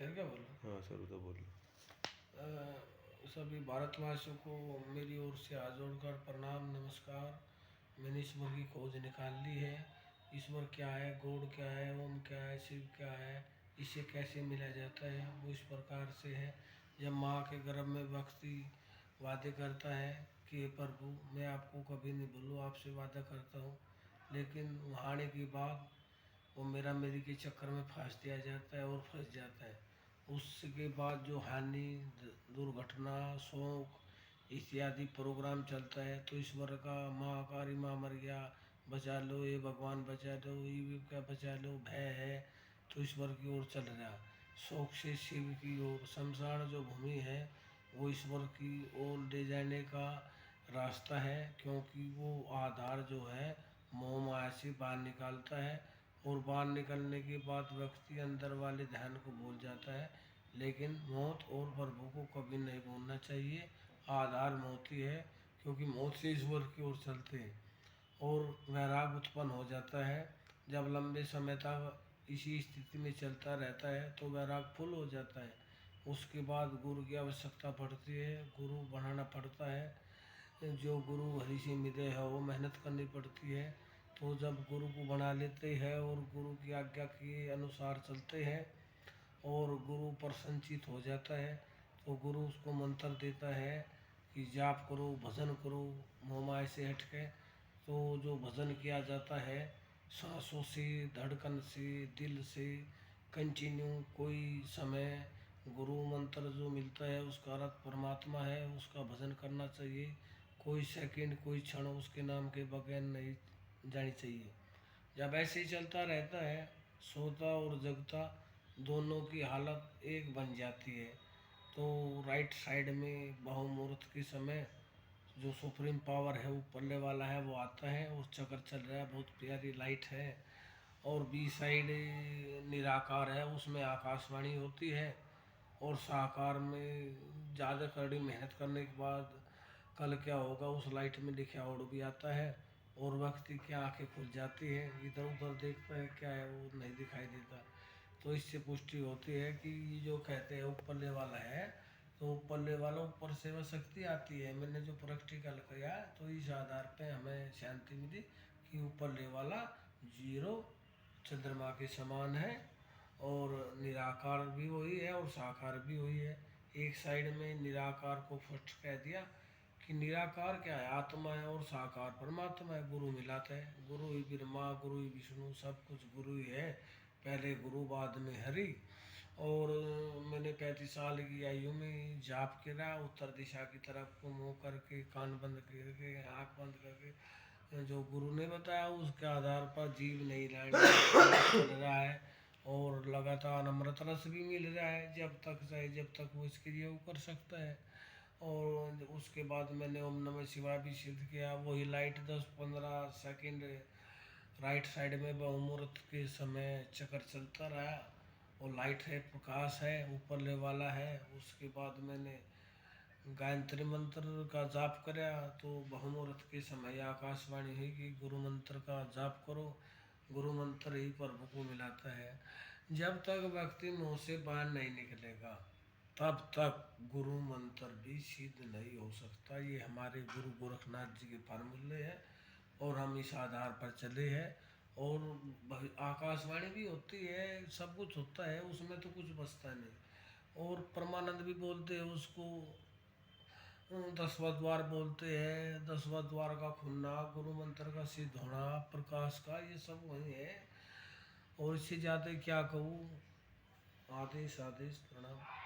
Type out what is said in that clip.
फिर क्या बोलो? हाँ सर तो बोलो। सभी भारतवासियों को मेरी ओर से हाथ जोड़कर प्रणाम नमस्कार। मैंने ईश्वर की खोज निकाल ली है। ईश्वर क्या है, गॉड क्या है, ओम क्या है, शिव क्या है, इसे कैसे मिला जाता है, वो इस प्रकार से है। जब माँ के गर्भ में व्यक्ति वादे करता है कि हे प्रभु मैं आपको कभी नहीं भूलूँ, आपसे वादा करता हूँ, लेकिन वहाँ आने के बाद वो मेरा मेरी के चक्कर में फंस दिया जाता है और फंस जाता है। उसके बाद जो हानि, दुर्घटना, शोक इत्यादि प्रोग्राम चलता है तो ईश्वर का माँ कारी माँ मर गया, बचा लो, ये भगवान बचा लो, ये क्या बचा लो, भय है तो ईश्वर की ओर चल रहा। शोक से शिव की ओर, शमशान जो भूमि है वो ईश्वर की ओर ले जाने का रास्ता है, क्योंकि वो आधार जो है मोह माया से बाहर निकालता है। और बाहर निकलने के बाद व्यक्ति अंदर वाले ध्यान को भूल जाता है, लेकिन मौत और प्रभु को कभी नहीं भूलना चाहिए। आधार मौत ही है, क्योंकि मौत से ईश्वर की ओर चलते हैं और वैराग उत्पन्न हो जाता है। जब लंबे समय तक इसी स्थिति में चलता रहता है तो वैराग फुल हो जाता है। उसके बाद गुरु की आवश्यकता पड़ती है, गुरु बनाना पड़ता है। जो गुरु हरि से मिले है वो मेहनत करनी पड़ती है। तो जब गुरु को बना लेते हैं और गुरु की आज्ञा के अनुसार चलते हैं और गुरु प्रसन्नचित हो जाता है तो गुरु उसको मंत्र देता है कि जाप करो, भजन करो, मोह माया से हट के। तो जो भजन किया जाता है सांसों से, धड़कन से, दिल से कंटिन्यू, कोई समय गुरु मंत्र जो मिलता है उसका अर्थ परमात्मा है, उसका भजन करना चाहिए। कोई सेकंड, कोई क्षण उसके नाम के बगैर नहीं जानी चाहिए। जब ऐसे ही चलता रहता है, सोता और जगता दोनों की हालत एक बन जाती है। तो राइट साइड में बहुमुहूर्त के समय जो सुप्रीम पावर है ऊपरले वाला है वो आता है और चक्कर चल रहा है, बहुत प्यारी लाइट है। और बी साइड निराकार है, उसमें आकाशवाणी होती है। और साकार में ज़्यादा कड़ी मेहनत करने के बाद कल क्या होगा उस लाइट में लिखा और भी आता है। और व्यक्ति की आंखें खुल जाती है, इधर उधर देखता है क्या है वो नहीं दिखाई देता। तो इससे पुष्टि होती है कि ये जो कहते हैं ऊपरले वाला है, तो ऊपरले वाला ऊपर से वह शक्ति आती है। मैंने जो प्रैक्टिकल किया तो इस आधार पे हमें शांति मिली कि ऊपरले वाला जीरो चंद्रमा के समान है और निराकार भी वही है और साकार भी वही है। एक साइड में निराकार को फर्स्ट कह दिया कि निराकार क्या है, आत्मा है, और साकार परमात्मा है। गुरु मिलाते हैं, गुरु ही ब्रह्मा, गुरु ही विष्णु, सब कुछ गुरु ही है। पहले गुरु बाद में हरि। और मैंने 35 साल की आयु में जाप किया, उत्तर दिशा की तरफ को मुँह करके, कान बंद करके, आँख बंद करके, जो गुरु ने बताया उसके आधार पर जीव नहीं चल रहा है। और लगातार अमृत रस भी मिल रहा है जब तक चाहे, जब तक वो इसके लिए वो कर सकता है। और उसके बाद मैंने ओम नमः शिवाय भी सिद्ध किया, वही लाइट 10-15 सेकंड राइट साइड में बहुमुहूर्त के समय चक्कर चलता रहा। वो लाइट है, प्रकाश है, ऊपरले वाला है। उसके बाद मैंने गायत्री मंत्र का जाप करा तो बहुमुहूर्त के समय आकाशवाणी हुई कि गुरु मंत्र का जाप करो, गुरु मंत्र ही प्रभु को मिलाता है। जब तक व्यक्ति मुँह से बाहर नहीं निकलेगा तब तक गुरु मंत्र भी सिद्ध नहीं हो सकता। ये हमारे गुरु गोरखनाथ जी के फार्मूले हैं और हम इस आधार पर चले हैं। और आकाशवाणी भी होती है, सब कुछ होता है, उसमें तो कुछ बचता नहीं। और परमानंद भी बोलते हैं उसको, 10वां द्वार बोलते हैं, 10वां द्वार का खुलना, गुरु मंत्र का सिद्ध होना, प्रकाश का, ये सब वही है। और इससे ज़्यादा क्या कहूँ। आदेश आदेश प्रणाम।